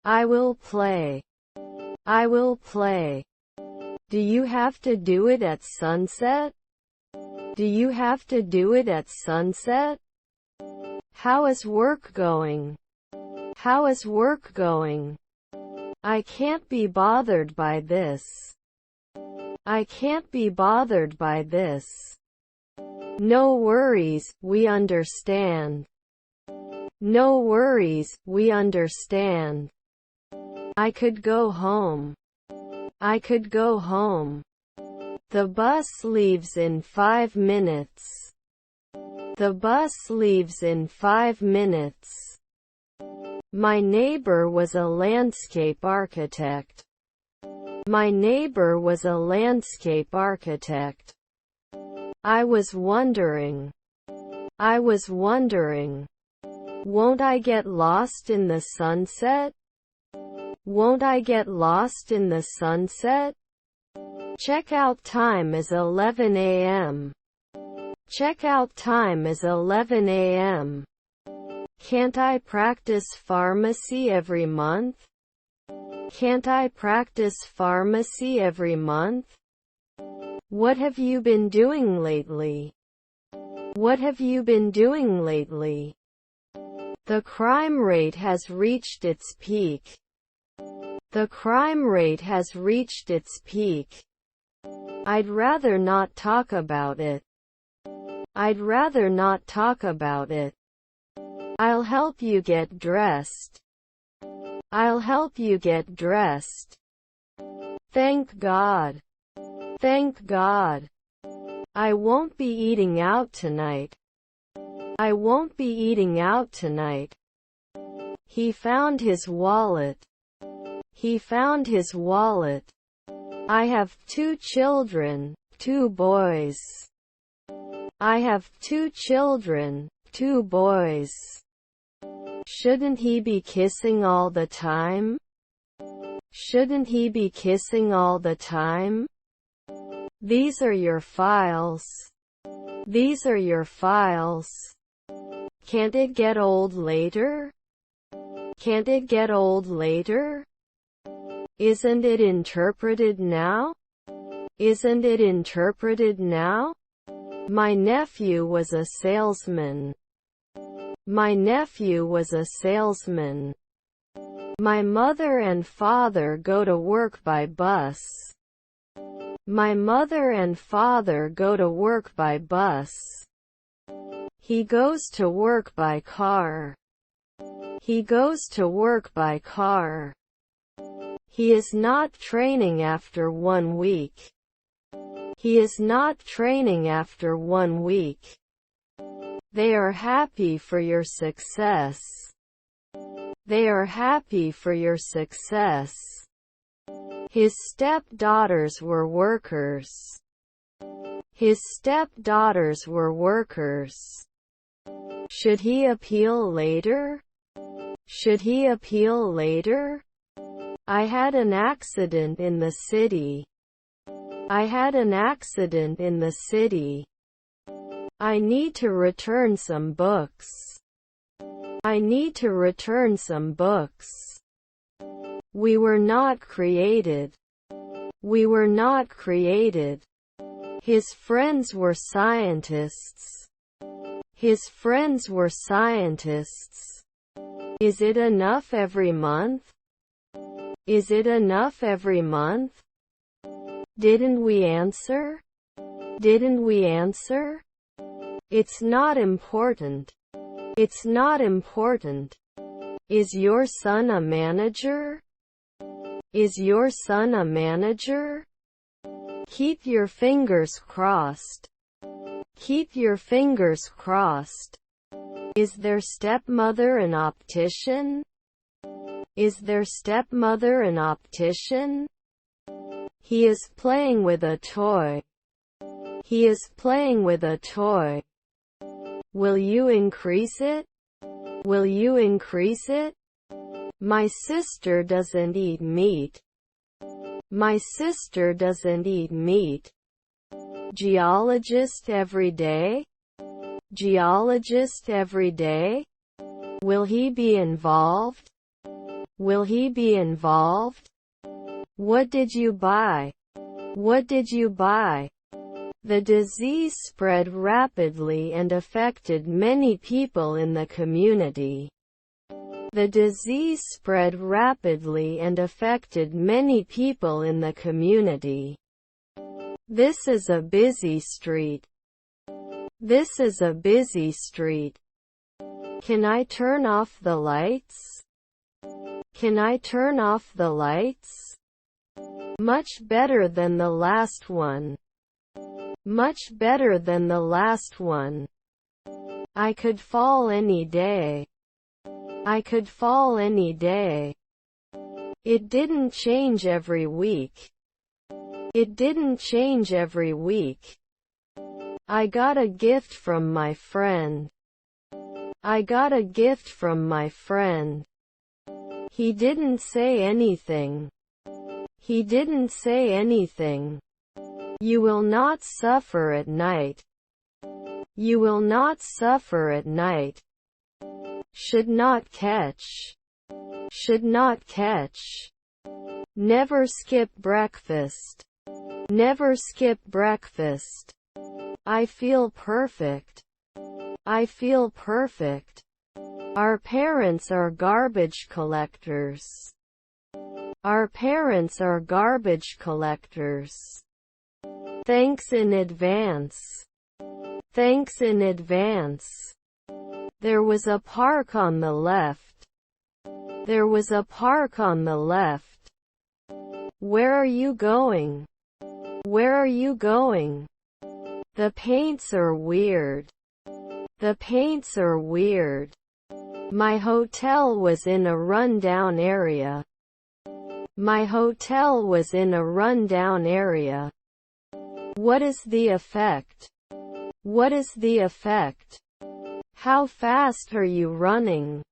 I will play. I will play. Do you have to do it at sunset? Do you have to do it at sunset? How is work going? How is work going? I can't be bothered by this. I can't be bothered by this. No worries, we understand. No worries, we understand. I could go home. I could go home. The bus leaves in 5 minutes. The bus leaves in 5 minutes. My neighbor was a landscape architect. My neighbor was a landscape architect. I was wondering. I was wondering. Won't I get lost in the sunset? Won't I get lost in the sunset? Checkout time is 11 a.m. Checkout time is 11 a.m. Can't I practice pharmacy every month? Can't I practice pharmacy every month? What have you been doing lately? What have you been doing lately? The crime rate has reached its peak. The crime rate has reached its peak. I'd rather not talk about it. I'd rather not talk about it. I'll help you get dressed. I'll help you get dressed. Thank God. Thank God. I won't be eating out tonight. I won't be eating out tonight. He found his wallet. He found his wallet. I have 2 children, 2 boys. I have 2 children, 2 boys. Shouldn't he be kissing all the time? Shouldn't he be kissing all the time? These are your files. These are your files. Can't it get old later? Can't it get old later? Isn't it interpreted now? Isn't it interpreted now? My nephew was a salesman. My nephew was a salesman. My mother and father go to work by bus. My mother and father go to work by bus. He goes to work by car. He goes to work by car. He is not training after 1 week. He is not training after 1 week. They are happy for your success. They are happy for your success. His stepdaughters were workers. His stepdaughters were workers. Should he appeal later? Should he appeal later? I had an accident in the city. I had an accident in the city. I need to return some books. I need to return some books. We were not created. We were not created. His friends were scientists. His friends were scientists. Is it enough every month? Is it enough every month? Didn't we answer? Didn't we answer? It's not important. It's not important. Is your son a manager? Is your son a manager? Keep your fingers crossed. Keep your fingers crossed. Is their stepmother an optician? Is their stepmother an optician? He is playing with a toy. He is playing with a toy. Will you increase it? Will you increase it? My sister doesn't eat meat. My sister doesn't eat meat. Geologist every day? Geologist every day? Will he be involved? Will he be involved? What did you buy? What did you buy? The disease spread rapidly and affected many people in the community. The disease spread rapidly and affected many people in the community. This is a busy street. This is a busy street. Can I turn off the lights? Can I turn off the lights? Much better than the last one. Much better than the last one. I could fall any day. I could fall any day. It didn't change every week. It didn't change every week. I got a gift from my friend. I got a gift from my friend. He didn't say anything. He didn't say anything. You will not suffer at night. You will not suffer at night. Should not catch. Should not catch. Never skip breakfast. Never skip breakfast. I feel perfect. I feel perfect. Our parents are garbage collectors. Our parents are garbage collectors. Thanks in advance. Thanks in advance. There was a park on the left. There was a park on the left. Where are you going? Where are you going? The paints are weird. The paints are weird. My hotel was in a rundown area. My hotel was in a rundown area. What is the effect? What is the effect? How fast are you running?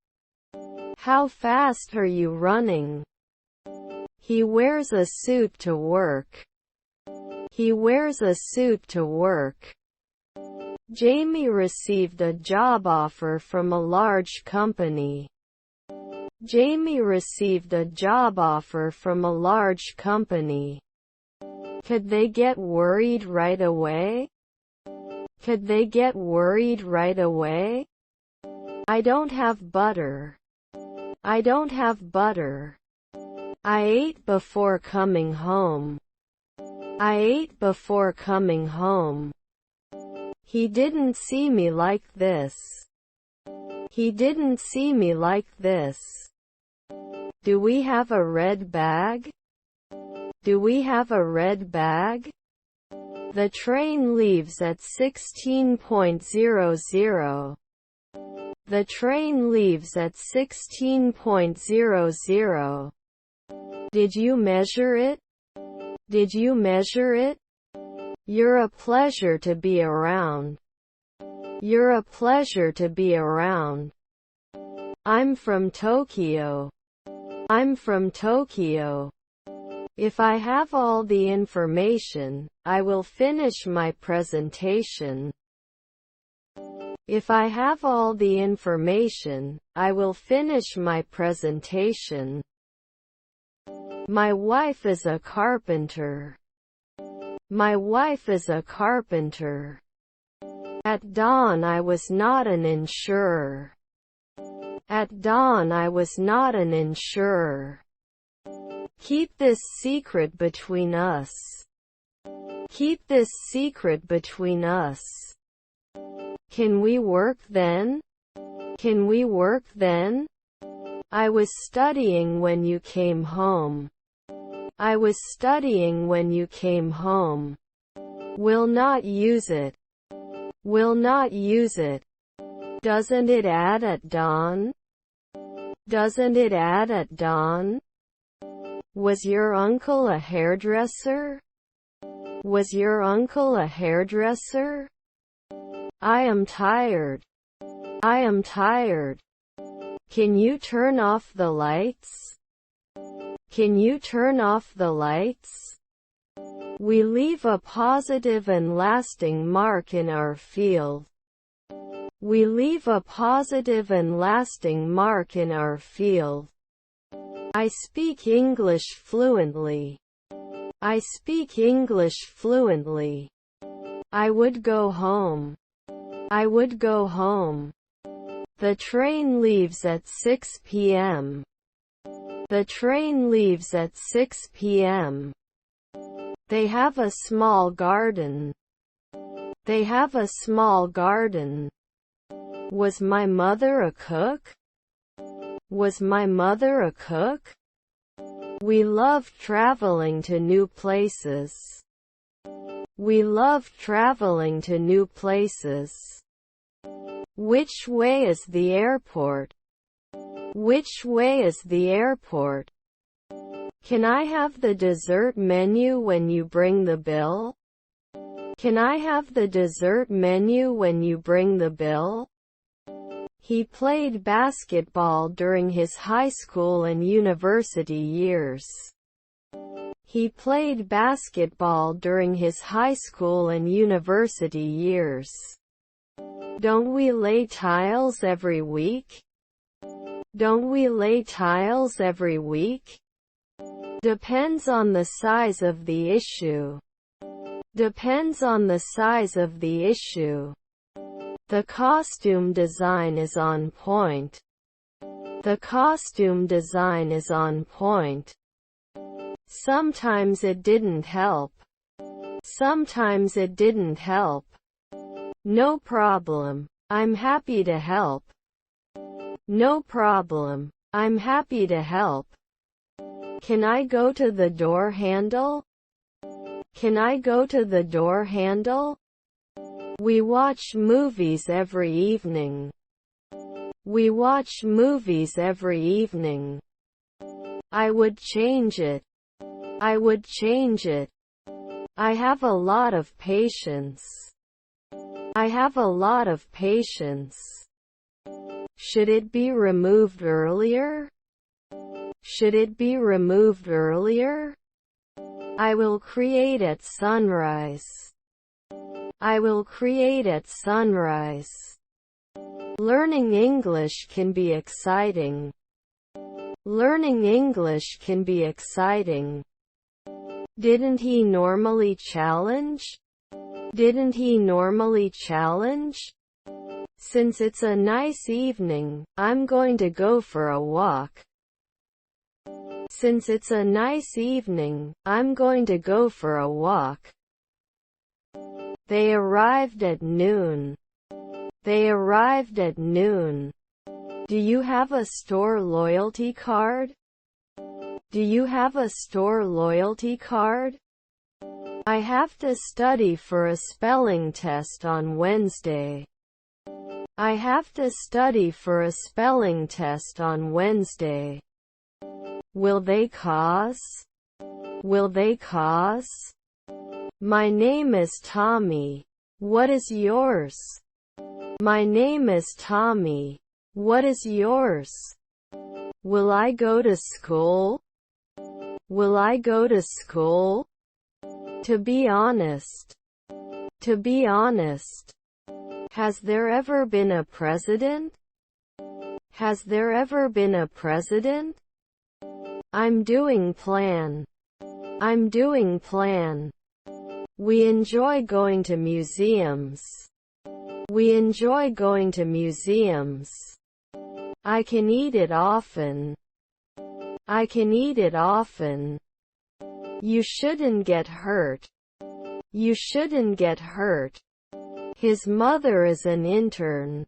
How fast are you running? He wears a suit to work. He wears a suit to work. Jamie received a job offer from a large company. Jamie received a job offer from a large company. Could they get worried right away? Could they get worried right away? I don't have butter. I don't have butter. I ate before coming home. I ate before coming home. He didn't see me like this. He didn't see me like this. Do we have a red bag? Do we have a red bag? The train leaves at 16:00. The train leaves at 16:00. Did you measure it? Did you measure it? You're a pleasure to be around. You're a pleasure to be around. I'm from Tokyo. I'm from Tokyo. If I have all the information, I will finish my presentation. If I have all the information, I will finish my presentation. My wife is a carpenter. My wife is a carpenter. At dawn I was not an insurer. At dawn I was not an insurer. Keep this secret between us. Keep this secret between us. Can we work then? Can we work then? I was studying when you came home. I was studying when you came home. Will not use it. Will not use it. Doesn't it add at dawn? Doesn't it add at dawn? Was your uncle a hairdresser? Was your uncle a hairdresser? I am tired. I am tired. Can you turn off the lights? Can you turn off the lights? We leave a positive and lasting mark in our field. We leave a positive and lasting mark in our field. I speak English fluently. I speak English fluently. I would go home. I would go home. The train leaves at 6 p.m. The train leaves at 6 p.m. They have a small garden. They have a small garden. Was my mother a cook? Was my mother a cook? We love traveling to new places. We love traveling to new places. Which way is the airport? Which way is the airport? Can I have the dessert menu when you bring the bill? Can I have the dessert menu when you bring the bill? He played basketball during his high school and university years. He played basketball during his high school and university years. Don't we lay tiles every week? Don't we lay tiles every week? Depends on the size of the issue. Depends on the size of the issue. The costume design is on point. The costume design is on point. Sometimes it didn't help. Sometimes it didn't help. No problem. I'm happy to help. No problem. I'm happy to help. Can I go to the door handle? Can I go to the door handle? We watch movies every evening. We watch movies every evening. I would change it. I would change it. I have a lot of patience. I have a lot of patience. Should it be removed earlier? Should it be removed earlier? I will create at sunrise. I will create at sunrise. Learning English can be exciting. Learning English can be exciting. Didn't he normally challenge? Didn't he normally challenge? Since it's a nice evening, I'm going to go for a walk. Since it's a nice evening, I'm going to go for a walk. They arrived at noon. They arrived at noon. Do you have a store loyalty card? Do you have a store loyalty card? I have to study for a spelling test on Wednesday. I have to study for a spelling test on Wednesday. Will they cause? Will they cause? My name is Tommy. What is yours? My name is Tommy. What is yours? Will I go to school? Will I go to school? To be honest. To be honest. Has there ever been a president? Has there ever been a president? I'm doing plan. I'm doing plan. We enjoy going to museums. We enjoy going to museums. I can eat it often. I can eat it often. You shouldn't get hurt. You shouldn't get hurt. His mother is an intern.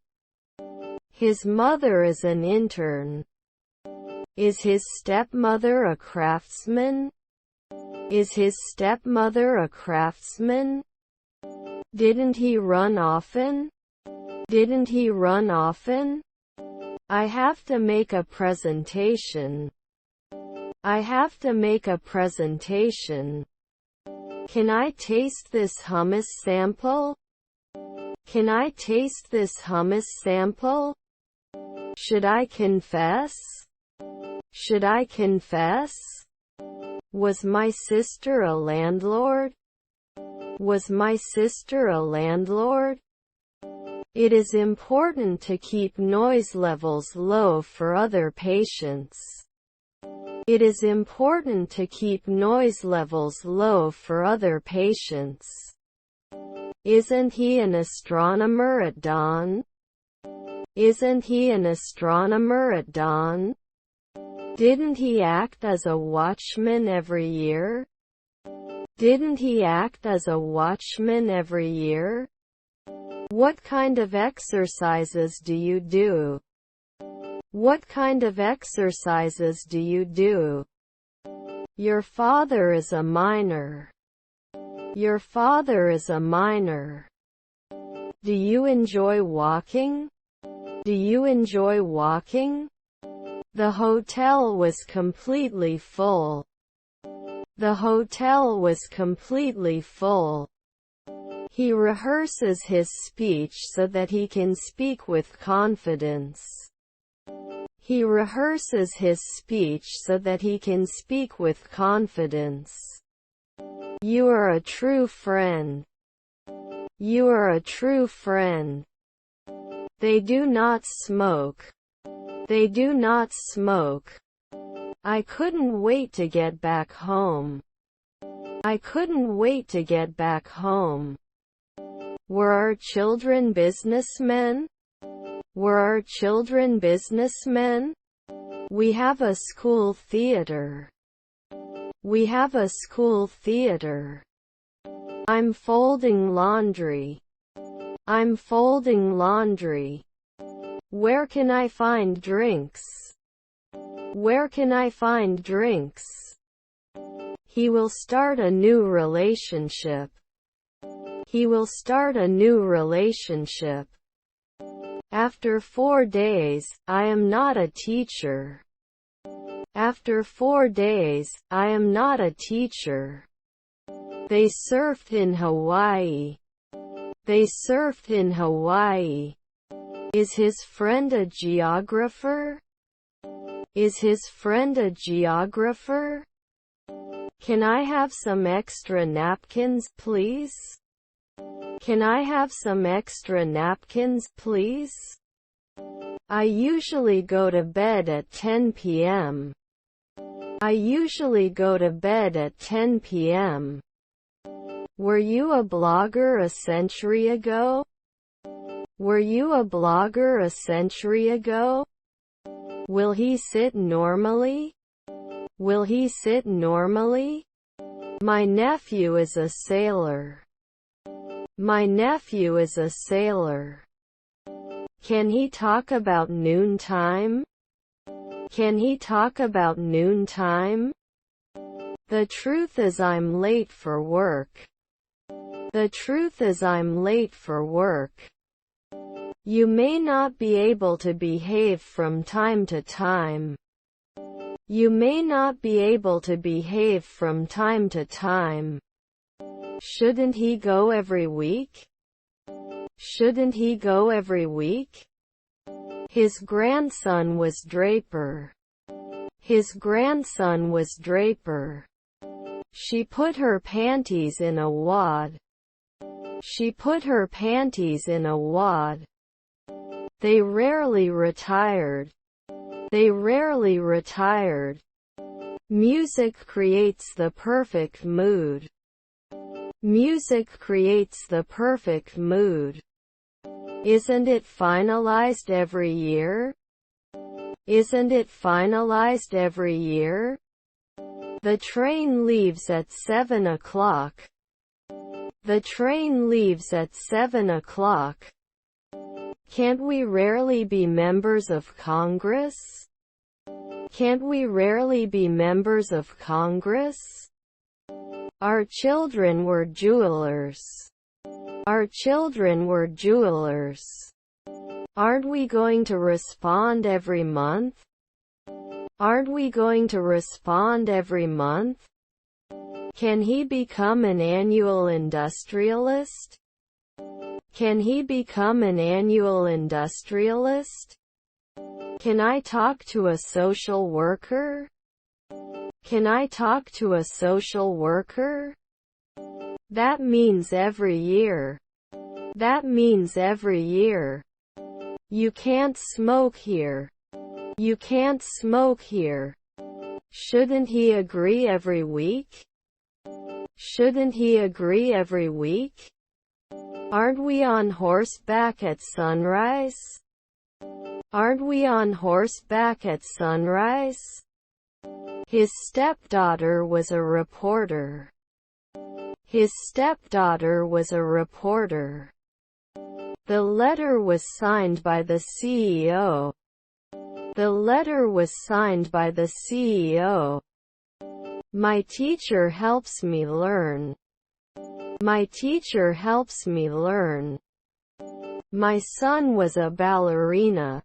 His mother is an intern. Is his stepmother a craftsman? Is his stepmother a craftsman? Didn't he run often? Didn't he run often? I have to make a presentation. I have to make a presentation. Can I taste this hummus sample? Can I taste this hummus sample? Should I confess? Should I confess? Was my sister a landlord? Was my sister a landlord? It is important to keep noise levels low for other patients. It is important to keep noise levels low for other patients. Isn't he an astronomer at dawn? Isn't he an astronomer at dawn? Didn't he act as a watchman every year? Didn't he act as a watchman every year? What kind of exercises do you do? What kind of exercises do you do? Your father is a miner. Your father is a miner. Do you enjoy walking? Do you enjoy walking? The hotel was completely full. The hotel was completely full. He rehearses his speech so that he can speak with confidence. He rehearses his speech so that he can speak with confidence. You are a true friend. You are a true friend. They do not smoke. They do not smoke. I couldn't wait to get back home. I couldn't wait to get back home. Were our children businessmen? Were our children businessmen? We have a school theater. We have a school theater. I'm folding laundry. I'm folding laundry. Where can I find drinks? Where can I find drinks? He will start a new relationship. He will start a new relationship. After 4 days, I am not a teacher. After 4 days, I am not a teacher. They surfed in Hawaii. They surfed in Hawaii. Is his friend a geographer? Is his friend a geographer? Can I have some extra napkins, please? Can I have some extra napkins, please? I usually go to bed at 10 p.m. I usually go to bed at 10 p.m. Were you a blogger a century ago? Were you a blogger a century ago? Will he sit normally? Will he sit normally? My nephew is a sailor. My nephew is a sailor. Can he talk about noontime? Can he talk about noontime? The truth is I'm late for work. The truth is I'm late for work. You may not be able to behave from time to time. You may not be able to behave from time to time. Shouldn't he go every week? Shouldn't he go every week? His grandson was Draper. His grandson was Draper. She put her panties in a wad. She put her panties in a wad. They rarely retired. They rarely retired. Music creates the perfect mood. Music creates the perfect mood. Isn't it finalized every year? Isn't it finalized every year? The train leaves at 7 o'clock. The train leaves at 7 o'clock. Can't we rarely be members of Congress? Can't we rarely be members of Congress? Our children were jewelers. Our children were jewelers. Aren't we going to respond every month? Aren't we going to respond every month? Can he become an annual industrialist? Can he become an annual industrialist? Can I talk to a social worker? Can I talk to a social worker? That means every year. That means every year. You can't smoke here. You can't smoke here. Shouldn't he agree every week? Shouldn't he agree every week? Aren't we on horseback at sunrise? Aren't we on horseback at sunrise? His stepdaughter was a reporter. His stepdaughter was a reporter. The letter was signed by the CEO. The letter was signed by the CEO. My teacher helps me learn. My teacher helps me learn. My son was a ballerina.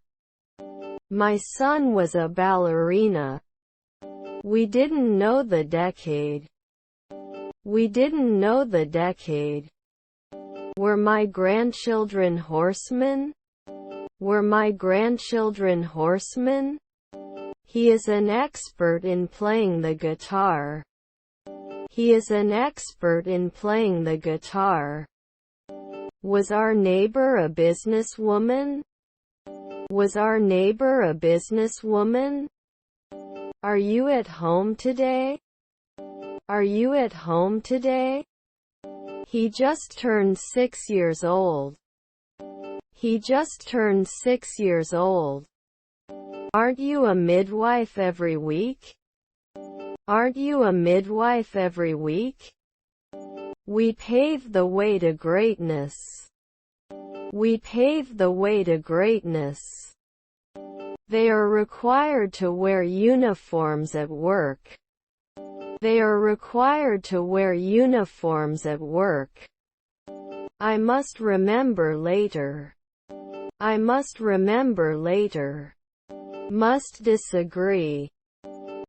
My son was a ballerina. We didn't know the decade. We didn't know the decade. Were my grandchildren horsemen? Were my grandchildren horsemen? He is an expert in playing the guitar. He is an expert in playing the guitar. Was our neighbor a businesswoman? Was our neighbor a businesswoman? Are you at home today? Are you at home today? He just turned 6 years old. He just turned 6 years old. Aren't you a midwife every week? Aren't you a midwife every week? We pave the way to greatness. We pave the way to greatness. They are required to wear uniforms at work. They are required to wear uniforms at work. I must remember later. I must remember later. Must disagree.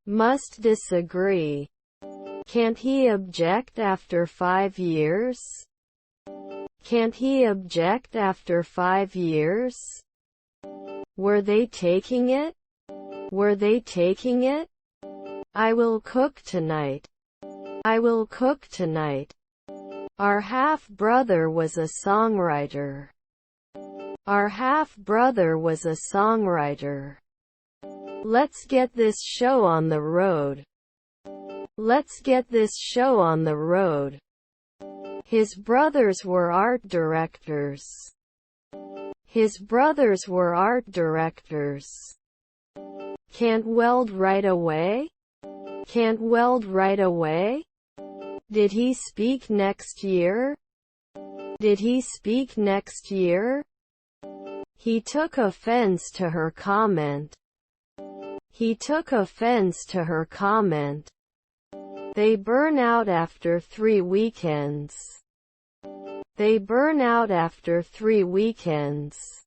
Must disagree. Can't he object after 5 years? Can't he object after 5 years? Were they taking it? Were they taking it? I will cook tonight. I will cook tonight. Our half-brother was a songwriter. Our half-brother was a songwriter. Let's get this show on the road. Let's get this show on the road. His brothers were art directors. His brothers were art directors. Can't weld right away? Can't weld right away? Did he speak next year? Did he speak next year? He took offense to her comment. He took offense to her comment. They burn out after 3 weekends. They burn out after 3 weekends.